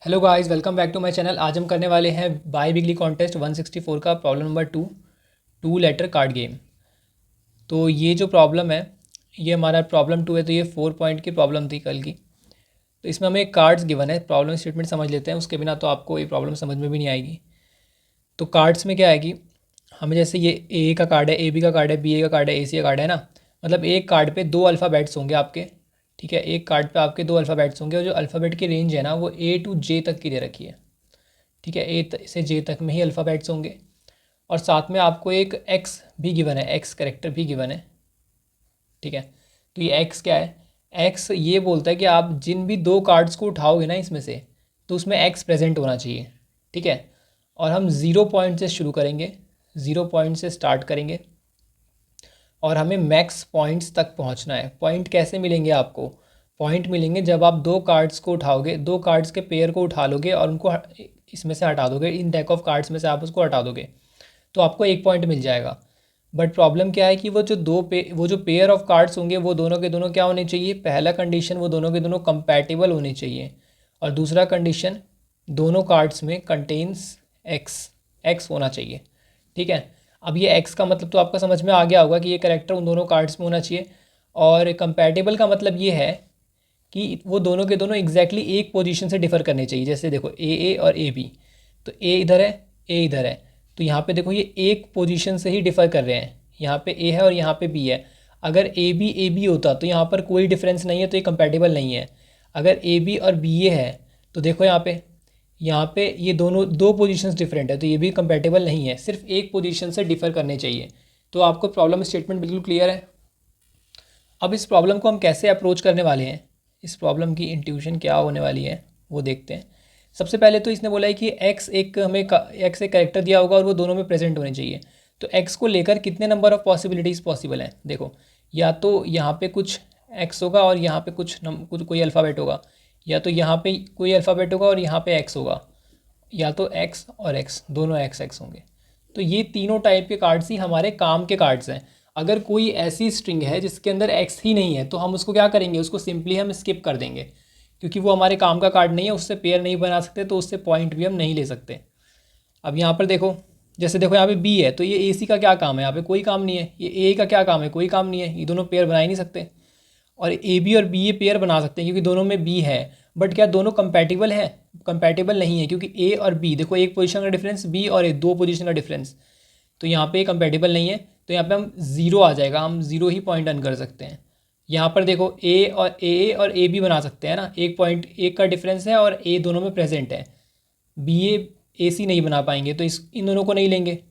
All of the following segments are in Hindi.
Hello guys, welcome back to my channel. आज हम करने वाले हैं बाय बिगली कॉन्टेस्ट 164 का problem number 2 letter card game. तो ये जो प्रॉब्लम है ये हमारा प्रॉब्लम 2 है। तो ये 4 पॉइंट की प्रॉब्लम थी कल की। तो इसमें हमें कार्ड्स गिवन है, प्रॉब्लम स्टेटमेंट समझ लेते हैं, उसके बिना तो आपको ये प्रॉब्लम समझ में भी नहीं आएगी। तो कार्ड्स में क्या आएगी, हमें जैसे ये ए का कार्ड है, ए बी का कार्ड है, बी ए का कार्ड है, ए सी का कार्ड है ना। मतलब एक कार्ड पे दो अल्फ़ाबेट्स होंगे आपके, ठीक है। एक कार्ड पे आपके दो अल्फ़ाबेट्स होंगे और जो अल्फ़ाबेट की रेंज है ना वो ए टू जे तक की दे रखी है, ठीक है। ए से जे तक में ही अल्फ़ाबेट्स होंगे और साथ में आपको एक एक्स भी गिवन है, एक्स करेक्टर भी गिवन है, ठीक है। तो ये एक्स क्या है, एक्स ये बोलता है कि आप जिन भी दो कार्ड्स को उठाओगे ना इसमें से, तो उसमें एक्स प्रेजेंट होना चाहिए, ठीक है। और हम ज़ीरो पॉइंट से शुरू करेंगे, ज़ीरो पॉइंट से स्टार्ट करेंगे और हमें मैक्स पॉइंट्स तक पहुंचना है। पॉइंट कैसे मिलेंगे आपको, पॉइंट मिलेंगे जब आप दो कार्ड्स को उठाओगे, दो कार्ड्स के पेयर को उठा लोगे और उनको इसमें से हटा दोगे, इन डेक ऑफ कार्ड्स में से आप उसको हटा दोगे तो आपको एक पॉइंट मिल जाएगा। बट प्रॉब्लम क्या है कि वो जो पेयर ऑफ कार्ड्स होंगे वो दोनों के दोनों क्या होने चाहिए, पहला कंडीशन वो दोनों के दोनों कंपैटिबल होने चाहिए और दूसरा कंडीशन दोनों कार्ड्स में कंटेन्स एक्स, एक्स होना चाहिए, ठीक है। अब ये एक्स का मतलब तो आपका समझ में आ गया होगा कि ये करेक्टर उन दोनों कार्ड्स में होना चाहिए। और कंपैटिबल का मतलब ये है कि वो दोनों के दोनों एग्जैक्टली एक पोजीशन से डिफ़र करने चाहिए। जैसे देखो ए और ए बी, तो ए इधर है, ए इधर है, तो यहाँ पे देखो ये एक पोजीशन से ही डिफ़र कर रहे हैं। यहाँ पे ए है और यहाँ पे बी है। अगर ए बी होता तो यहाँ पर कोई डिफरेंस नहीं है, तो ये कंपैटिबल नहीं है। अगर ए बी और बी ए है तो देखो यहाँ पे ये दोनों दो पोजीशंस डिफरेंट है, तो ये भी कंपैटिबल नहीं है, सिर्फ एक पोजीशन से डिफ़र करने चाहिए। तो आपको प्रॉब्लम स्टेटमेंट बिल्कुल क्लियर है। अब इस प्रॉब्लम को हम कैसे अप्रोच करने वाले हैं, इस प्रॉब्लम की इंट्यूशन क्या होने वाली है वो देखते हैं। सबसे पहले तो इसने बोला है कि एक्स एक हमें एक्स एक कैरेक्टर दिया होगा और वो दोनों में प्रेजेंट होने चाहिए। तो एक्स को लेकर कितने नंबर ऑफ पॉसिबिलिटीज़ पॉसिबल हैं, देखो। या तो यहाँ पे कुछ एक्स होगा और यहाँ पे कुछ कोई अल्फ़ाबेट होगा, या तो यहाँ पे कोई अल्फ़ाबेट होगा और यहाँ पे एक्स होगा, या तो एक्स और एक्स दोनों एक्स एक्स होंगे। तो ये तीनों टाइप के कार्ड्स ही हमारे काम के कार्ड्स हैं। अगर कोई ऐसी स्ट्रिंग है जिसके अंदर एक्स ही नहीं है तो हम उसको क्या करेंगे, उसको सिंपली हम स्किप कर देंगे, क्योंकि वो हमारे काम का कार्ड नहीं है, उससे पेयर नहीं बना सकते, तो उससे पॉइंट भी हम नहीं ले सकते। अब यहाँ पर देखो, जैसे देखो यहाँ पे बी है तो ये ए सी का क्या काम है, यहाँ पे कोई काम नहीं है। ये ए का क्या काम है, कोई काम नहीं है, ये दोनों पेयर बना ही नहीं सकते। और ए बी और बी ए पेयर बना सकते हैं क्योंकि दोनों में बी है। बट क्या दोनों कंपैटिबल है, कंपैटिबल नहीं है, क्योंकि ए और बी देखो एक पोजीशन का डिफरेंस, बी और ए दो पोजीशन का डिफरेंस, तो यहाँ पे कंपैटिबल नहीं है। तो यहाँ पे हम ज़ीरो आ जाएगा, हम ज़ीरो ही पॉइंट अर्न कर सकते हैं। यहाँ पर देखो ए और ए बी बना सकते हैं ना, एक पॉइंट एक का डिफरेंस है और ए दोनों में प्रेजेंट है। बी ए सी नहीं बना पाएंगे तो इस इन दोनों को नहीं लेंगे।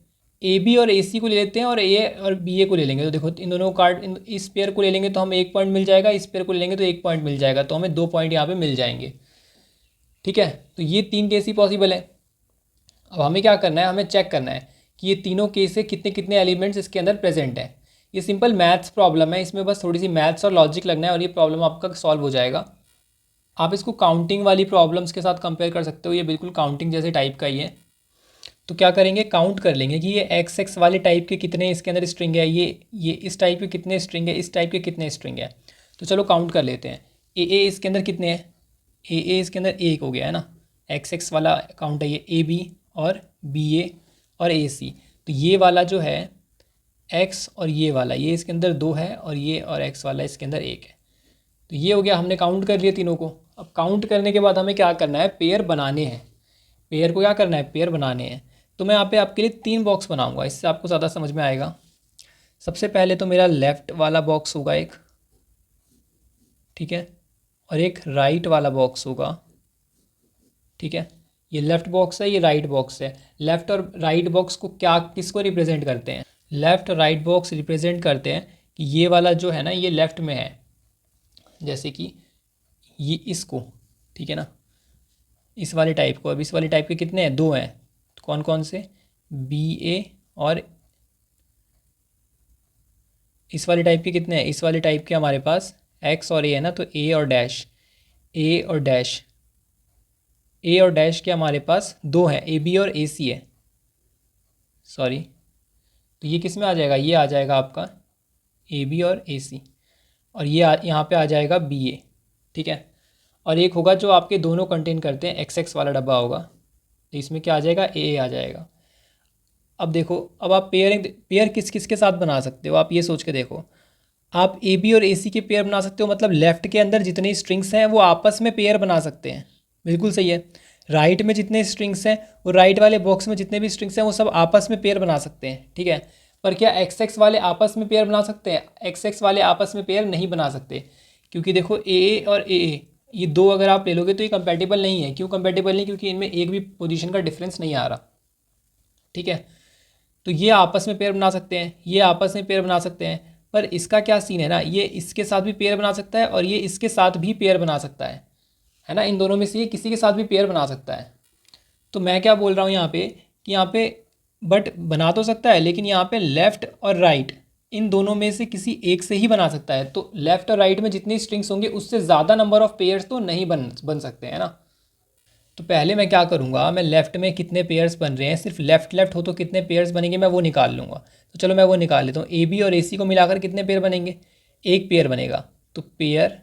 ए बी और ए सी को ले लेते हैं और ए और बी ए को ले लेंगे। तो देखो इन दोनों कार्ड, इस पेयर को ले लेंगे तो हमें एक पॉइंट मिल जाएगा, इस पेयर को ले लेंगे तो एक पॉइंट मिल जाएगा, तो हमें दो पॉइंट यहाँ पे मिल जाएंगे, ठीक है। तो ये तीन केस ही पॉसिबल है। अब हमें क्या करना है, हमें चेक करना है कि ये तीनों केस से कितने कितने एलिमेंट्स इसके अंदर प्रेजेंट हैं। ये सिंपल मैथ्स प्रॉब्लम है, इसमें बस थोड़ी सी मैथ्स और लॉजिक लगना है और ये प्रॉब्लम आपका सॉल्व हो जाएगा। आप इसको काउंटिंग वाली प्रॉब्लम्स के साथ कंपेयर कर सकते हो, ये बिल्कुल काउंटिंग जैसे टाइप का ही है। तो क्या करेंगे, काउंट कर लेंगे कि ये एक्स एक्स वाले टाइप के कितने इसके अंदर स्ट्रिंग है, ये इस टाइप के कितने स्ट्रिंग है, इस टाइप के कितने स्ट्रिंग है। तो चलो काउंट कर लेते हैं। ए इसके अंदर कितने हैं, ए इसके अंदर एक हो गया है ना, एक्स एक्स वाला काउंट है ये, ए बी और बी ए और ए सी। तो ये वाला जो है एक्स और ये वाला, ये इसके अंदर दो है और ये और एक्स वाला इसके अंदर एक है। तो ये हो गया, हमने काउंट कर लिया तीनों को। अब काउंट करने के बाद हमें क्या करना है, पेयर बनाने हैं। पेयर को क्या करना है, पेयर बनाने हैं। तो मैं यहाँ पे आपके लिए तीन बॉक्स बनाऊंगा, इससे आपको ज़्यादा समझ में आएगा। सबसे पहले तो मेरा लेफ़्ट वाला बॉक्स होगा एक, ठीक है, और एक राइट वाला बॉक्स होगा, ठीक है। ये लेफ़्ट बॉक्स है, ये राइट बॉक्स है। लेफ़्ट और राइट बॉक्स को क्या, किसको रिप्रेजेंट करते हैं, लेफ़्ट और राइट बॉक्स रिप्रेजेंट करते हैं कि ये वाला जो है ना ये लेफ़्ट में है, जैसे कि ये इसको, ठीक है ना, इस वाले टाइप को। अब इस वाले टाइप के कितने हैं, दो हैं। तो कौन कौन से, बी ए, और इस वाले टाइप के कितने हैं, इस वाले टाइप के हमारे पास एक्स और ए है ना, तो ए और डैश, ए और डैश, ए और डैश के हमारे पास दो हैं, ए बी और ए सी है, सॉरी। तो ये किस में आ जाएगा, ये आ जाएगा आपका ए बी और ए सी, और ये यहाँ पे आ जाएगा बी ए, ठीक है। और एक होगा जो आपके दोनों कंटेन करते हैं, एक्स एक्स वाला डब्बा होगा, तो इसमें क्या आ जाएगा, ए आ जाएगा। अब देखो, अब आप पेयर किस किस के साथ बना सकते हो, आप ये सोच के देखो। आप ए बी और ए सी के पेयर बना सकते हो, मतलब लेफ़्ट के अंदर जितने स्ट्रिंग्स हैं वो आपस में पेयर बना सकते हैं, बिल्कुल सही है। राइट में जितने स्ट्रिंग्स हैं, वो राइट वाले बॉक्स में जितने भी स्ट्रिंग्स हैं वो सब आपस में पेयर बना सकते हैं, ठीक है। पर क्या एक्स एक्स वाले आपस में पेयर बना सकते हैं? एक्स एक्स वाले आपस में पेयर नहीं बना सकते, क्योंकि देखो ए और ए ये दो अगर आप ले लोगे तो ये कंपेटिबल नहीं है। क्यों कंपेटिबल नहीं? क्योंकि इनमें एक भी पोजीशन का डिफरेंस नहीं आ रहा, ठीक है। तो ये आपस में पेयर बना सकते हैं, ये आपस में पेयर बना सकते हैं, पर इसका क्या सीन है ना, ये इसके साथ भी पेयर बना सकता है और ये इसके साथ भी पेयर बना सकता है ना। इन दोनों में से ये किसी के साथ भी पेयर बना सकता है। तो मैं क्या बोल रहा हूँ यहाँ पे कि यहाँ पे बट बना तो सकता है, लेकिन यहाँ पे लेफ़्ट और राइट इन दोनों में से किसी एक से ही बना सकता है। तो लेफ़्ट और राइट में जितनी स्ट्रिंग्स होंगे उससे ज़्यादा नंबर ऑफ़ पेयर्स तो नहीं बन सकते हैं ना। तो पहले मैं क्या करूँगा, मैं लेफ़्ट में कितने पेयर्स बन रहे हैं, सिर्फ लेफ़्ट लेफ़्ट हो तो कितने पेयर्स बनेंगे मैं वो निकाल लूँगा। तो चलो मैं वो निकाल लेता हूँ। ए बी और ए सी को मिलाकर कितने पेयर बनेंगे, एक पेयर बनेगा। तो पेयर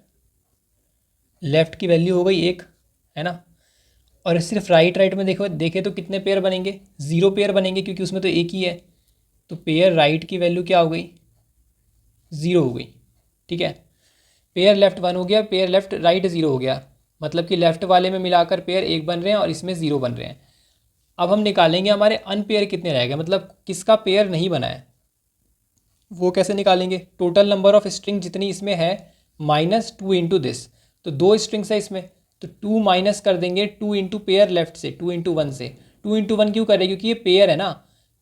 लेफ़्ट की वैल्यू हो गई एक, है ना। और सिर्फ राइट राइट में देखो देखे तो कितने पेयर बनेंगे, ज़ीरो पेयर बनेंगे, क्योंकि उसमें तो एक ही है। तो पेयर राइट की वैल्यू क्या हो गई, ज़ीरो हो गई, ठीक है। पेयर लेफ़्ट वन हो गया, पेयर लेफ़्ट राइट ज़ीरो हो गया, मतलब कि लेफ़्ट वाले में मिलाकर पेयर एक बन रहे हैं और इसमें ज़ीरो बन रहे हैं। अब हम निकालेंगे हमारे अनपेयर कितने रह गए, मतलब किसका पेयर नहीं बना है। वो कैसे निकालेंगे, टोटल नंबर ऑफ स्ट्रिंग जितनी इसमें है माइनस टू इंटू दिस। तो दो स्ट्रिंग्स है इसमें, तो टू माइनस कर देंगे टू इंटू पेयर लेफ्ट से, टू इंटू वन से। टू इंटू वन क्यों कर रहे हैं, क्योंकि ये पेयर है ना,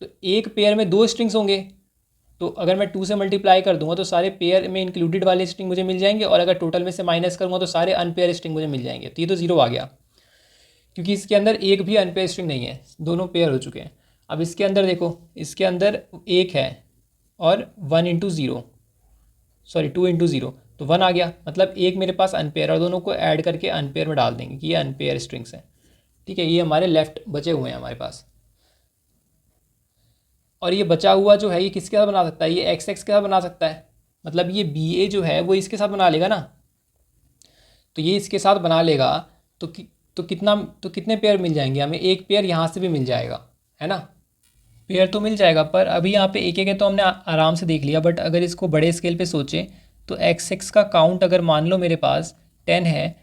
तो एक पेयर में दो स्ट्रिंग्स होंगे। तो अगर मैं टू से मल्टीप्लाई कर दूंगा तो सारे पेयर में इंक्लूडेड वाले स्ट्रिंग मुझे मिल जाएंगे, और अगर टोटल में से माइनस करूँगा तो सारे अनपेयर स्ट्रिंग मुझे मिल जाएंगे। तो ये तो ज़ीरो आ गया, क्योंकि इसके अंदर एक भी अनपेयर स्ट्रिंग नहीं है, दोनों पेयर हो चुके हैं। अब इसके अंदर देखो, इसके अंदर एक है और one into zero, sorry two into zero, तो वन आ गया, मतलब एक मेरे पास अनपेयर, और दोनों को ऐड करके अनपेयर में डाल देंगे कि ये अनपेयर स्ट्रिंग्स हैं, ठीक है। ये हमारे लेफ़्ट बचे हुए हैं हमारे पास। और ये बचा हुआ जो है ये किसके साथ बना सकता है, ये एक्स एक्स के साथ बना सकता है, मतलब ये बी ए जो है वो इसके साथ बना लेगा ना। तो ये इसके साथ बना लेगा, तो कितने पेयर मिल जाएंगे हमें, एक पेयर यहाँ से भी मिल जाएगा, है ना। पेयर तो मिल जाएगा, पर अभी यहाँ पे एक एक है तो हमने आराम से देख लिया, बट अगर इसको बड़े स्केल पे सोचें तो एक्स एक्स का काउंट अगर मान लो मेरे पास 10 है,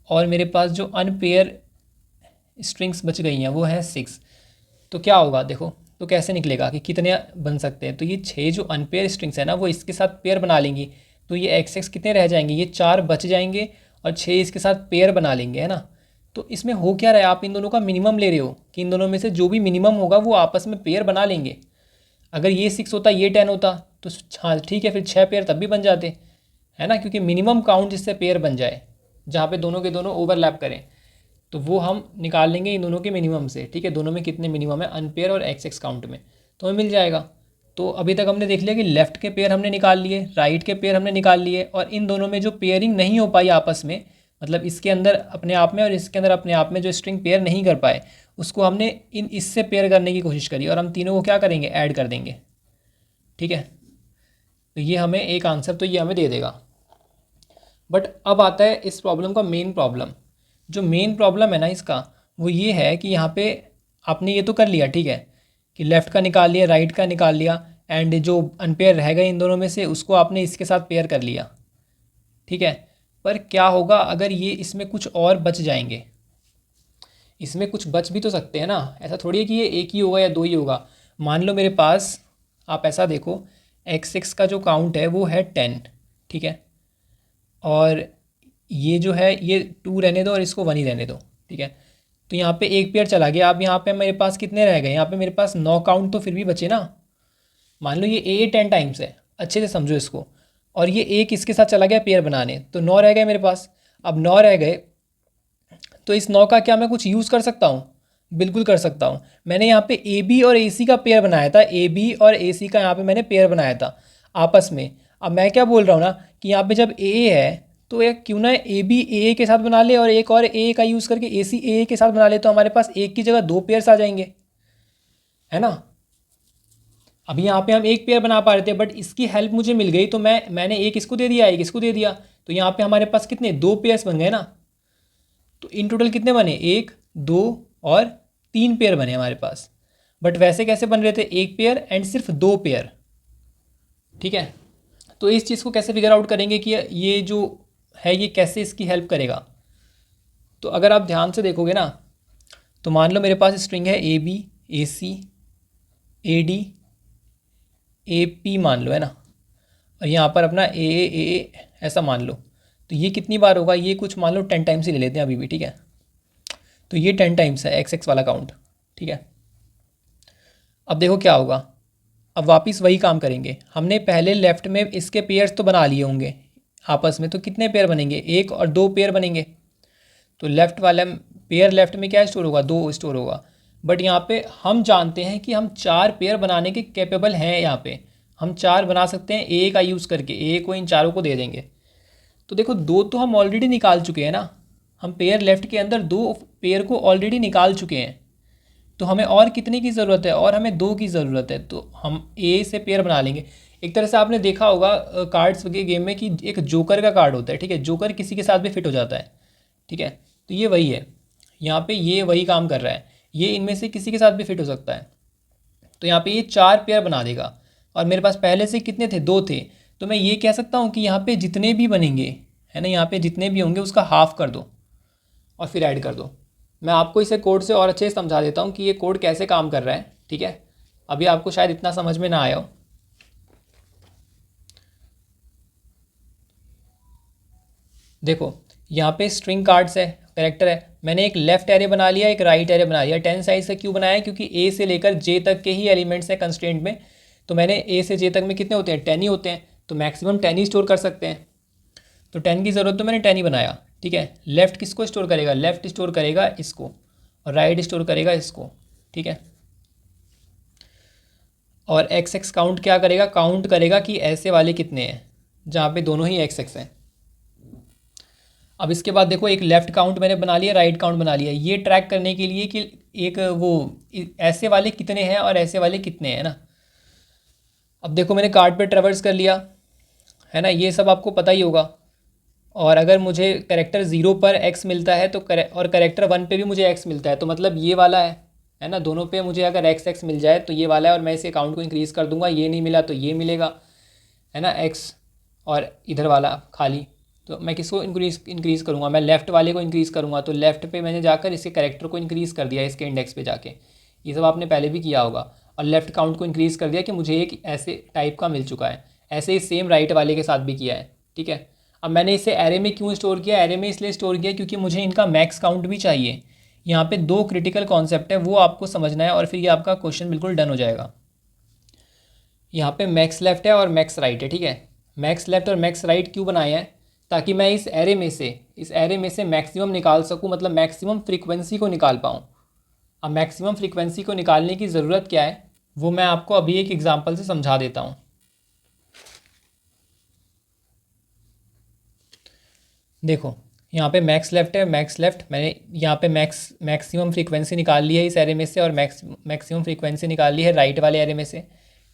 और मेरे पास जो अनपेयर स्ट्रिंग्स बच गई हैं वो है 6, तो क्या होगा देखो, तो कैसे निकलेगा कि कितने बन सकते हैं। तो ये 6 जो अनपेयर स्ट्रिंग्स है ना वो इसके साथ पेयर बना लेंगी, तो ये एक्स एक्स कितने रह जाएंगे, ये 4 बच जाएंगे, और 6 इसके साथ पेयर बना लेंगे, है ना। तो इसमें हो क्या रहा है, आप इन दोनों का मिनिमम ले रहे हो कि इन दोनों में से जो भी मिनिमम होगा वो आपस में पेयर बना लेंगे। अगर ये 6 होता ये 10 होता तो हाँ ठीक है, फिर 6 पेयर तब भी बन जाते, है ना, क्योंकि मिनिमम काउंट जिससे पेयर बन जाए, जहाँ पे दोनों के दोनों ओवरलैप करें, तो वो हम निकाल लेंगे इन दोनों के मिनिमम से, ठीक है। दोनों में कितने मिनिमम है अनपेयर और एक्स एक्स काउंट में, तो हमें मिल जाएगा। तो अभी तक हमने देख लिया कि लेफ़्ट के पेयर हमने निकाल लिए, राइट के पेयर हमने निकाल लिए, और इन दोनों में जो पेयरिंग नहीं हो पाई आपस में, मतलब इसके अंदर अपने आप में और इसके अंदर अपने आप में जो स्ट्रिंग पेयर नहीं कर पाए, उसको हमने इससे पेयर करने की कोशिश करी, और हम तीनों को क्या करेंगे, ऐड कर देंगे, ठीक है। तो ये हमें एक आंसर तो ये हमें दे देगा। बट अब आता है इस प्रॉब्लम का मेन प्रॉब्लम। जो मेन प्रॉब्लम है ना इसका, वो ये है कि यहाँ पे आपने ये तो कर लिया, ठीक है, कि लेफ़्ट का निकाल लिया, राइट का निकाल लिया, एंड जो अनपेयर रह गए इन दोनों में से उसको आपने इसके साथ पेयर कर लिया, ठीक है। पर क्या होगा अगर ये इसमें कुछ और बच जाएंगे, इसमें कुछ बच भी तो सकते हैं ना, ऐसा थोड़ी है कि ये एक ही होगा या दो ही होगा। मान लो मेरे पास, आप ऐसा देखो, एक्स एक्स का जो काउंट है वो है 10, ठीक है, और ये जो है ये 2 रहने दो और इसको 1 ही रहने दो, ठीक है। तो यहाँ पे एक पेयर चला गया, अब यहाँ पे मेरे पास कितने रह गए, यहाँ पे मेरे पास 9 काउंट तो फिर भी बचे ना। मान लो ये ए 10 टाइम्स है, अच्छे से समझो इसको, और ये एक इसके साथ चला गया पेयर बनाने, तो 9 रह गए मेरे पास। अब 9 रह गए, तो इस 9 का क्या मैं कुछ यूज़ कर सकता हूँ, बिल्कुल कर सकता हूँ। मैंने यहाँ पे ए बी और ए सी का पेयर बनाया था, ए बी और ए सी का यहाँ पे मैंने पेयर बनाया था आपस में। अब मैं क्या बोल रहा हूँ ना कि यहाँ पे जब ए है तो एक क्यों ना ए बी ए के साथ बना ले, और एक और ए का यूज़ करके ए सी ए के साथ बना ले, तो हमारे पास एक की जगह 2 पेयर्स आ जाएंगे, है ना। अभी यहाँ पे हम एक पेयर बना पा रहे थे, बट इसकी हेल्प मुझे मिल गई, तो मैंने एक इसको दे दिया, एक इसको दे दिया, तो यहाँ पे हमारे पास कितने 2 पेयर्स बन गए ना। तो इन टोटल कितने बने, 1 2 और 3 पेयर बने हमारे पास। बट वैसे कैसे बन रहे थे, 1 पेयर एंड सिर्फ 2 पेयर। ठीक है, तो इस चीज़ को कैसे फिगर आउट करेंगे कि ये जो है ये कैसे इसकी हेल्प करेगा। तो अगर आप ध्यान से देखोगे ना, तो मान लो मेरे पास स्ट्रिंग है AB AC AD AP मान लो, है ना, और यहाँ पर अपना AA ऐसा मान लो। तो ये कितनी बार होगा, ये कुछ मान लो 10 टाइम्स ही ले लेते हैं अभी भी। ठीक है, तो ये 10 टाइम्स है XX वाला काउंट। ठीक है, अब देखो क्या होगा, अब वापस वही काम करेंगे। हमने पहले लेफ़्ट में इसके पेयर्स तो बना लिए होंगे आपस में, तो कितने पेयर बनेंगे, 1 और 2 पेयर बनेंगे। तो लेफ़्ट वाला पेयर लेफ़्ट में क्या स्टोर होगा, 2 स्टोर होगा। बट यहाँ पे हम जानते हैं कि हम 4 पेयर बनाने के कैपेबल हैं। यहाँ पे हम 4 बना सकते हैं ए का यूज़ करके, ए को इन चारों को दे देंगे। तो देखो 2 तो हम ऑलरेडी निकाल चुके हैं ना, हम पेयर लेफ़्ट के अंदर 2 पेयर को ऑलरेडी निकाल चुके हैं। तो हमें और कितने की ज़रूरत है, और हमें 2 की ज़रूरत है। तो हम ए से पेयर बना लेंगे। एक तरह से आपने देखा होगा कार्ड्स के गेम में कि एक जोकर का कार्ड होता है। ठीक है, जोकर किसी के साथ भी फिट हो जाता है। ठीक है, तो ये वही है, यहाँ पे ये वही काम कर रहा है, ये इनमें से किसी के साथ भी फिट हो सकता है। तो यहाँ पे ये 4 पेयर बना देगा, और मेरे पास पहले से कितने थे, 2 थे। तो मैं ये कह सकता हूँ कि यहाँ पे जितने भी बनेंगे, है ना, यहाँ पे जितने भी होंगे उसका हाफ कर दो और फिर ऐड कर दो। मैं आपको इसे कोड से और अच्छे से समझा देता हूँ कि ये कोड कैसे काम कर रहा है। ठीक है, अभी आपको शायद इतना समझ में ना आया हो। देखो यहाँ पे स्ट्रिंग कार्ड्स है, कैरेक्टर है। मैंने एक लेफ्ट एरे बना लिया, एक राइट एरे बना लिया। 10 साइज से क्यों बनाया, क्योंकि ए से लेकर जे तक के ही एलिमेंट्स हैं कंस्ट्रेंट में। तो मैंने ए से जे तक में कितने होते हैं, 10 ही होते हैं। तो मैक्सिमम 10 ही स्टोर कर सकते हैं। तो 10 की ज़रूरत, तो मैंने 10 ही बनाया। ठीक है, लेफ़्ट किसको स्टोर करेगा, लेफ़्ट स्टोर करेगा इसको, और राइट स्टोर करेगा इसको। ठीक है, और एक्स एक्स काउंट क्या करेगा, काउंट करेगा कि ऐसे वाले कितने हैं जहाँ पे दोनों ही एक्स एक्स हैं। अब इसके बाद देखो, एक लेफ़्ट काउंट मैंने बना लिया, राइट काउंट बना लिया, ये ट्रैक करने के लिए कि एक वो ऐसे वाले कितने हैं और ऐसे वाले कितने हैं ना। अब देखो मैंने कार्ड पे ट्रेवर्स कर लिया, है ना, ये सब आपको पता ही होगा। और अगर मुझे करेक्टर 0 पर एक्स मिलता है तो और करेक्टर 1 पे भी मुझे एक्स मिलता है, तो मतलब ये वाला है ना, दोनों पे मुझे अगर एक्स एक्स मिल जाए तो ये वाला है, और मैं इसे अकाउंट को इंक्रीज़ कर दूंगा। ये नहीं मिला तो ये मिलेगा, है ना, एक्स, और इधर वाला खाली। तो मैं किसको इंक्रीज़ करूँगा, मैं लेफ़्ट वाले को इंक्रीज़ करूँगा। तो लेफ़्ट पे मैंने जाकर इसके करेक्टर को इंक्रीज़ कर दिया, इसके इंडेक्स पे जाके। ये सब आपने पहले भी किया होगा। और लेफ़्ट काउंट को इंक्रीज़ कर दिया कि मुझे एक ऐसे टाइप का मिल चुका है। ऐसे ही सेम राइट वाले के साथ भी किया है। ठीक है, अब मैंने इसे एरे में क्यों स्टोर किया, एरे में इसलिए स्टोर किया क्योंकि मुझे इनका मैक्स काउंट भी चाहिए। यहाँ पे 2 क्रिटिकल कॉन्सेप्ट है, वो आपको समझना है, और फिर ये आपका क्वेश्चन बिल्कुल डन हो जाएगा। यहाँ पे मैक्स लेफ़्ट है और मैक्स राइट है। ठीक है, मैक्स लेफ़्ट और मैक्स राइट क्यों बनाए हैं, ताकि मैं इस एरे में से मैक्सिमम निकाल सकूँ, मतलब मैक्सिमम फ्रीक्वेंसी को निकाल पाऊँ। अब मैक्सिमम फ्रीक्वेंसी को निकालने की ज़रूरत क्या है, वो मैं आपको अभी एक एग्जांपल से समझा देता हूँ। देखो यहाँ पे मैक्स लेफ़्ट है, मैक्स लेफ़्ट, मैंने यहाँ पे मैक्सिमम फ्रीक्वेंसी निकाल ली है इस एरे में से, और मैक्सिमम फ्रीक्वेंसी निकाल ली है राइट वाले एरे में से।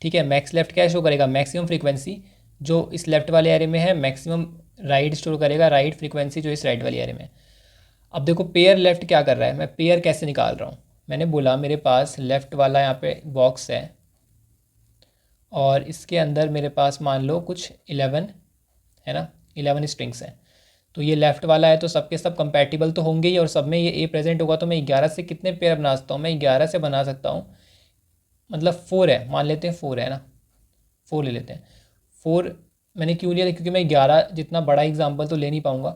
ठीक है, मैक्स लेफ़्ट क्या शो करेगा, मैक्सिमम फ्रीक्वेंसी जो इस लेफ़्ट वाले एरे में है, मैक्सिमम राइट स्टोर करेगा राइट फ्रीक्वेंसी जो इस राइट वाली एरे में है। अब देखो पेयर लेफ़्ट क्या कर रहा है, मैं पेयर कैसे निकाल रहा हूँ। मैंने बोला मेरे पास लेफ़्ट वाला यहाँ पे बॉक्स है, और इसके अंदर मेरे पास मान लो कुछ 11, है ना, 11 स्ट्रिंग्स हैं। तो ये लेफ़्ट वाला है तो सबके सब कंपैटिबल तो होंगे ही, और सब में ये ए प्रेजेंट होगा। तो मैं 11 से कितने पेयर बना सकता हूँ, मैं 11 से बना सकता हूँ, मतलब 4 है, मान लेते हैं 4 है ना, 4 ले लेते हैं। 4 मैंने क्यों लिया, क्योंकि मैं 11 जितना बड़ा एग्जाम्पल तो ले नहीं पाऊँगा।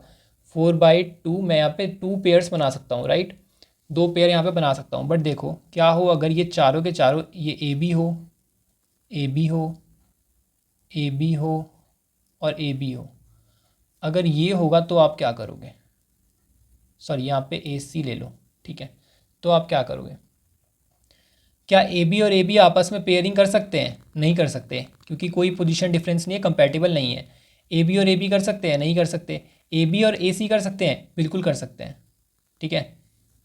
4/2 मैं यहाँ पे 2 पेयर्स बना सकता हूँ, राइट, 2 पेयर यहाँ पे बना सकता हूँ। बट देखो क्या हो, अगर ये चारों के चारों ये ए बी हो, ए बी हो, ए बी हो और ए बी हो, अगर ये होगा तो आप क्या करोगे, सॉरी यहाँ पे ए सी ले लो। ठीक है, तो आप क्या करोगे, क्या ए बी और ए बी आपस में पेयरिंग कर सकते हैं, नहीं कर सकते, क्योंकि कोई पोजीशन डिफरेंस नहीं है, कंपैटिबल नहीं है। ए बी और ए बी कर सकते हैं, नहीं कर सकते। ए बी और ए सी कर सकते हैं, बिल्कुल कर सकते हैं। ठीक है,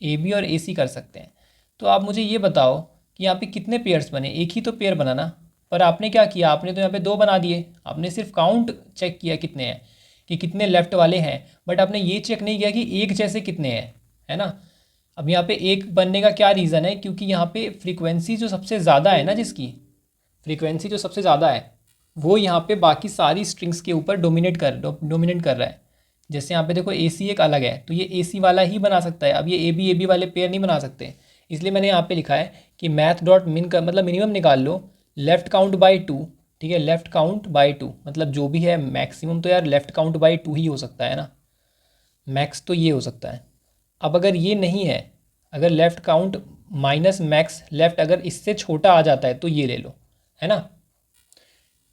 ए बी और ए सी कर सकते हैं। तो आप मुझे ये बताओ कि यहाँ पे कितने पेयर्स बने, एक ही तो पेयर बना ना। पर आपने क्या किया, आपने तो यहाँ पे 2 बना दिए। आपने सिर्फ काउंट चेक किया कितने हैं, कि कितने लेफ़्ट वाले हैं, बट आपने ये चेक नहीं किया कि एक जैसे कितने हैं। है ना। अब यहाँ पे एक बनने का क्या रीज़न है, क्योंकि यहाँ पे फ्रीक्वेंसी जो सबसे ज़्यादा है ना, जिसकी फ्रीक्वेंसी जो सबसे ज़्यादा है वो यहाँ पे बाकी सारी स्ट्रिंग्स के ऊपर डोमिनेट कर रहा है। जैसे यहाँ पे देखो ए सी एक अलग है, तो ये ए सी वाला ही बना सकता है, अब ये ए बी वाले पेयर नहीं बना सकते। इसलिए मैंने यहाँ पे लिखा है कि मैथ डॉट मिन का मतलब मिनिमम निकाल लो लेफ़्ट काउंट बाई टू। ठीक है, लेफ़्ट काउंट बाई टू मतलब जो भी है मैक्सिमम तो यार लेफ़्ट काउंट बाई टू ही हो सकता है ना, मैक्स तो ये हो सकता है। अब अगर ये नहीं है, अगर left count minus max left अगर इससे छोटा आ जाता है तो ये ले लो, है ना।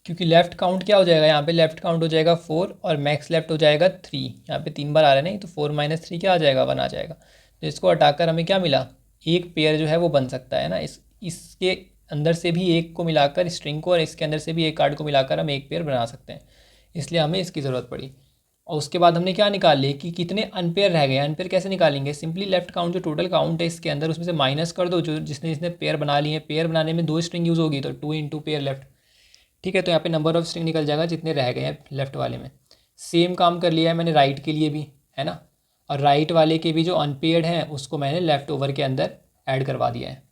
क्योंकि लेफ़्ट काउंट क्या हो जाएगा, यहाँ पे लेफ़्ट काउंट हो जाएगा 4 और मैक्स लेफ़्ट हो जाएगा 3। यहाँ पे 3 बार आ रहा है नहीं, तो 4 माइनस 3 क्या आ जाएगा, 1 आ जाएगा। तो इसको हटाकर हमें क्या मिला, एक पेयर जो है वो बन सकता है ना। इसके अंदर से भी एक को मिलाकर स्ट्रिंग को और इसके अंदर से भी एक कार्ड को मिलाकर हम एक पेयर बना सकते हैं, इसलिए हमें इसकी ज़रूरत पड़ी। और उसके बाद हमने क्या निकाल लिया कि कितने अनपेयर रह गए। अनपेयर कैसे निकालेंगे, सिंपली लेफ्ट काउंट जो टोटल काउंट है इसके अंदर उसमें से माइनस कर दो जो जिसने जिसने पेयर बना लिए। पेयर बनाने में 2 स्ट्रिंग यूज़ होगी, तो 2 इंटू पेयर लेफ्ट। ठीक है, तो यहाँ पे नंबर ऑफ स्ट्रिंग निकल जाएगा जितने रह गए हैं लेफ्ट वाले में। सेम काम कर लिया है मैंने राइट के लिए भी, है ना। और राइट वाले के भी जो अनपेयर्ड हैं उसको मैंने लेफ़्ट ओवर के अंदर ऐड करवा दिया है।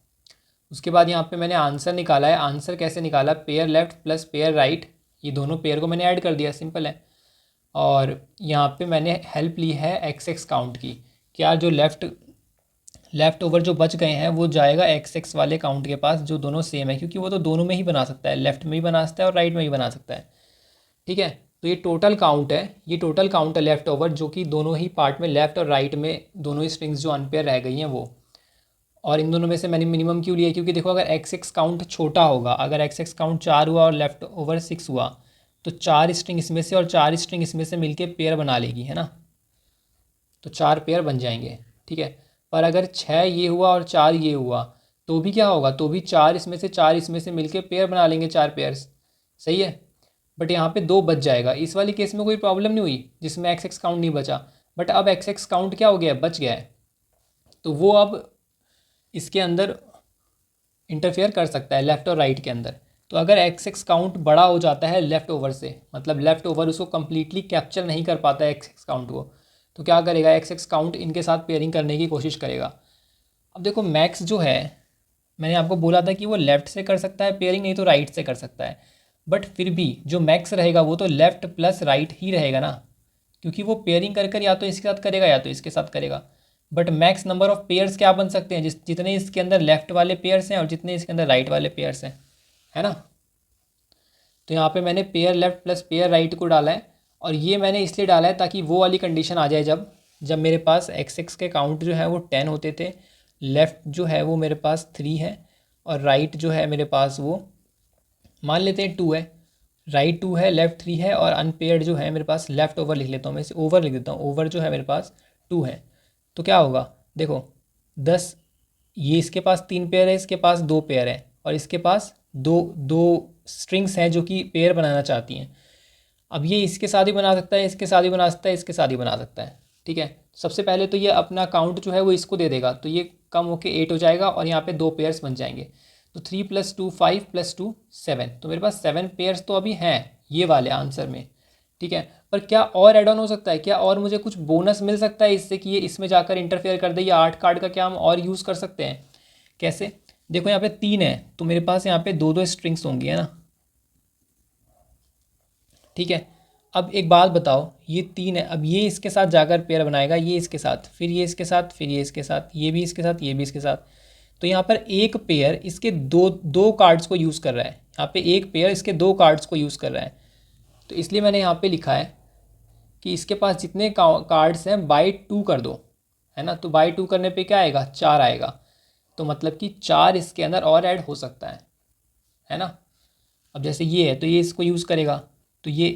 उसके बाद यहाँ पे मैंने आंसर निकाला है। आंसर कैसे निकाला, pair left plus pair right, ये दोनों पेयर को मैंने ऐड कर दिया, सिंपल है। और यहाँ पे मैंने हेल्प ली है एक्स एक्स काउंट की। क्या जो लेफ़्ट ओवर जो बच गए हैं वो जाएगा एक्स एक्स वाले काउंट के पास, जो दोनों सेम है, क्योंकि वो तो दोनों में ही बना सकता है, लेफ़्ट में भी बना सकता है और राइट में भी बना सकता है। ठीक है, तो ये टोटल काउंट है, ये टोटल काउंट है लेफ़्ट ओवर, जो कि दोनों ही पार्ट में लेफ़्ट और राइट में दोनों ही स्ट्रिंग्स जो अनपेयर रह गई हैं वो। और इन दोनों में से मैंने मिनिमम क्यों लिया, क्योंकि देखो अगर एक्स एक्स काउंट छोटा होगा, अगर एक्स एक्स काउंट 4 हुआ और लेफ़्ट ओवर 6 हुआ, तो 4 स्ट्रिंग इसमें से और 4 स्ट्रिंग इसमें से मिलके पेयर बना लेगी, है ना। तो 4 पेयर बन जाएंगे। ठीक है, पर अगर 6 ये हुआ और 4 ये हुआ तो भी क्या होगा, तो भी 4 इसमें से 4 इसमें से मिलके पेयर बना लेंगे, 4 पेयर्स। सही है, बट यहाँ पे 2 बच जाएगा। इस वाली केस में कोई प्रॉब्लम नहीं हुई जिसमें एक्स एक्स काउंट नहीं बचा, बट अब एक्स एक्स काउंट क्या हो गया, बच गया है, तो वो अब इसके अंदर इंटरफेयर कर सकता है लेफ़्ट और राइट के अंदर। तो अगर एक्स एक्स काउंट बड़ा हो जाता है लेफ़्ट ओवर से, मतलब लेफ़्ट ओवर उसको कम्प्लीटली कैप्चर नहीं कर पाता है एक्स एक्स काउंट को, तो क्या करेगा, एक्स एक्स काउंट इनके साथ पेयरिंग करने की कोशिश करेगा। अब देखो मैक्स जो है, मैंने आपको बोला था कि वो लेफ़्ट से कर सकता है पेयरिंग, नहीं तो राइट से कर सकता है, बट फिर भी जो मैक्स रहेगा वो तो लेफ़्ट प्लस राइट ही रहेगा ना, क्योंकि वो पेयरिंग कर या तो इसके साथ करेगा या तो इसके साथ करेगा। But max number of pairs क्या बन सकते हैं, जितने इसके अंदर लेफ़्ट वाले पेयर्स हैं और जितने इसके अंदर राइट वाले पेयर्स हैं, है ना। तो यहाँ पे मैंने pair left plus pair right को डाला है, और ये मैंने इसलिए डाला है ताकि वो वाली कंडीशन आ जाए जब जब मेरे पास एक्स एक्स के काउंट जो है वो 10 होते थे, लेफ़्ट जो है वो मेरे पास 3 है और राइट जो है मेरे पास वो मान लेते हैं 2 है। राइट 2 है, लेफ़्ट 3 है, और अनपेयर्ड जो है मेरे पास, लेफ़्ट ओवर लिख लेता हूँ मैं इसे, ओवर लिख देता हूँ, ओवर जो है मेरे पास 2 है। तो क्या होगा, देखो 10, ये इसके पास 3 पेयर है, इसके पास 2 पेयर है, और इसके पास दो दो स्ट्रिंग्स हैं जो कि पेयर बनाना चाहती हैं। अब ये इसके साथ ही बना सकता है, इसके साथ ही बना सकता है, इसके साथ ही बना सकता है। ठीक है, सबसे पहले तो ये अपना काउंट जो है वो इसको दे देगा, तो ये कम होके 8 हो जाएगा और यहाँ पे 2 पेयर्स बन जाएंगे। तो 3 + 2 5 + 2 7, तो मेरे पास 7 पेयर्स तो अभी हैं ये वाले आंसर में। ठीक है, पर क्या और ऐड ऑन हो सकता है, क्या और मुझे कुछ बोनस मिल सकता है इससे कि ये इसमें जाकर इंटरफेयर कर दे, या 8 कार्ड का क्या हम और यूज़ कर सकते हैं, कैसे। देखो यहाँ पे 3 है तो मेरे पास यहाँ पे 2 स्ट्रिंग्स होंगी, है ना। ठीक है, अब एक बात बताओ, ये 3 है, अब ये इसके साथ जाकर पेयर बनाएगा, ये इसके साथ, फिर ये इसके साथ, फिर ये इसके साथ, ये भी इसके साथ, ये भी इसके साथ। तो यहाँ पर एक पेयर इसके दो दो कार्ड्स को यूज़ कर रहा है, यहाँ पे एक पेयर इसके 2 कार्ड्स को यूज़ कर रहा है। तो इसलिए मैंने यहाँ पे लिखा है कि इसके पास जितने कार्ड्स हैं बाई 2 कर दो, है ना। तो बाई 2 करने पे क्या आएगा, 4 आएगा, तो मतलब कि 4 इसके अंदर और ऐड हो सकता है ना। अब जैसे ये है तो ये इसको यूज़ करेगा, तो ये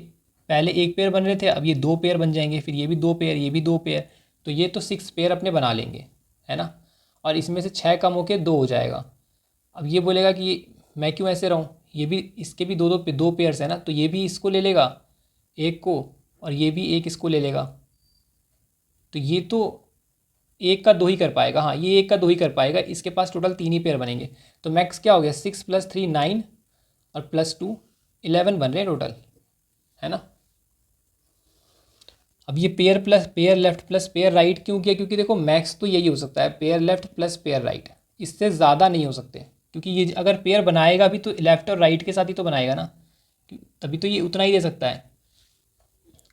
पहले एक पेयर बन रहे थे, अब ये 2 पेयर बन जाएंगे, फिर ये भी 2 पेयर, ये भी 2 पेयर, तो ये तो 6 पेयर अपने बना लेंगे, है ना। और इसमें से 6 कम होके 2 हो जाएगा। अब ये बोलेगा कि मैं क्यों ऐसे रहूँ, ये भी इसके भी दो पेयर्स है ना, तो ये भी इसको ले लेगा एक को, और ये भी एक इसको ले लेगा, तो ये तो एक का 2 ही कर पाएगा, हाँ ये एक का 2 ही कर पाएगा, इसके पास टोटल 3 ही पेयर बनेंगे। तो मैक्स क्या हो गया, 6 + 3 9 और +2 11 बन रहे हैं टोटल, है ना। अब ये pair plus pair left plus pair right क्यों किया, क्योंकि देखो मैक्स तो यही हो सकता है, pair left plus pair right, इससे ज़्यादा नहीं हो सकते, क्योंकि ये अगर पेयर बनाएगा भी तो लेफ्ट और राइट के साथ ही तो बनाएगा ना, तभी तो ये उतना ही दे सकता है।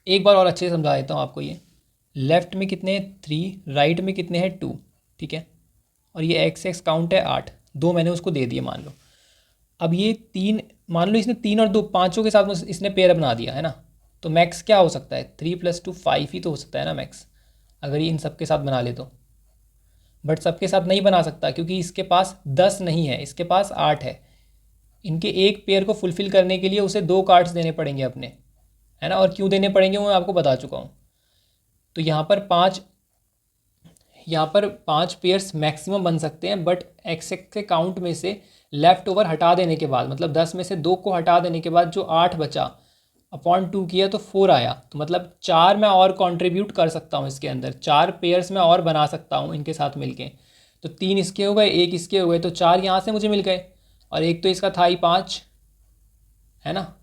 एक बार और अच्छे से समझा देता हूँ आपको। ये लेफ्ट में कितने हैं 3, राइट में कितने हैं 2, ठीक है, और ये एक्स एक्स काउंट है 8, 2 मैंने उसको दे दिए मान लो। अब ये 3, मान लो इसने 3 और 2 पाँचों के साथ इसने पेयर बना दिया है ना, तो मैक्स क्या हो सकता है, 3 + 2 5 ही तो हो सकता है ना मैक्स, अगर ये इन सब के साथ बना ले तो। बट सबके साथ नहीं बना सकता क्योंकि इसके पास 10 नहीं है, इसके पास 8 है। इनके एक पेयर को फुलफ़िल करने के लिए उसे 2 कार्ड्स देने पड़ेंगे अपने, है ना, और क्यों देने पड़ेंगे वो मैं आपको बता चुका हूँ। तो यहाँ पर पाँच पेयर्स मैक्सिमम बन सकते हैं, बट एक्स एक्स के काउंट में से लेफ़्ट ओवर हटा देने के बाद, मतलब 10 में से 2 को हटा देने के बाद जो 8 बचा, अपॉन 2 किया तो 4 आया, तो मतलब 4 मैं और कंट्रीब्यूट कर सकता हूँ इसके अंदर, 4 पेयर्स मैं और बना सकता हूँ इनके साथ मिलके। तो 3 इसके हो गए, 1 इसके हो गए, तो 4 यहाँ से मुझे मिल गए, और एक तो इसका था ही 5, है ना।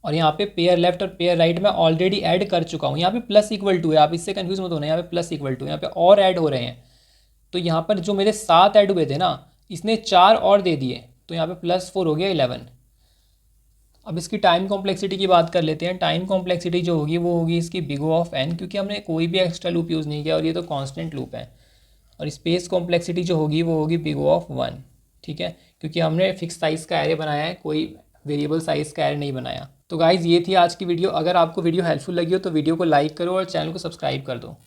और यहाँ पे पेयर लेफ्ट और पेयर राइट में ऑलरेडी ऐड कर चुका हूँ, यहाँ पे प्लस इक्वल टू है, आप इससे कंफ्यूज मत होना, यहाँ पे प्लस इक्वल टू, यहाँ पे और ऐड हो रहे हैं। तो यहाँ पर जो मेरे 7 ऐड हुए थे ना, इसने 4 और दे दिए, तो यहाँ पे +4 हो गया 11। अब इसकी टाइम कॉम्प्लेक्सिटी की बात कर लेते हैं। टाइम कॉम्प्लेक्सिटी जो होगी वो होगी इसकी बिग O ऑफ n, क्योंकि हमने कोई भी एक्स्ट्रा लूप यूज़ नहीं किया और ये तो कांस्टेंट लूप है। और स्पेस कॉम्प्लेक्सिटी जो होगी वो होगी बिग O ऑफ 1, ठीक है, क्योंकि हमने फिक्स साइज़ का एरे बनाया है, कोई वेरिएबल साइज़ का एरे नहीं बनाया। तो गाइज़ ये थी आज की वीडियो। अगर आपको वीडियो हेल्पफुल लगी हो तो वीडियो को लाइक करो और चैनल को सब्सक्राइब कर दो।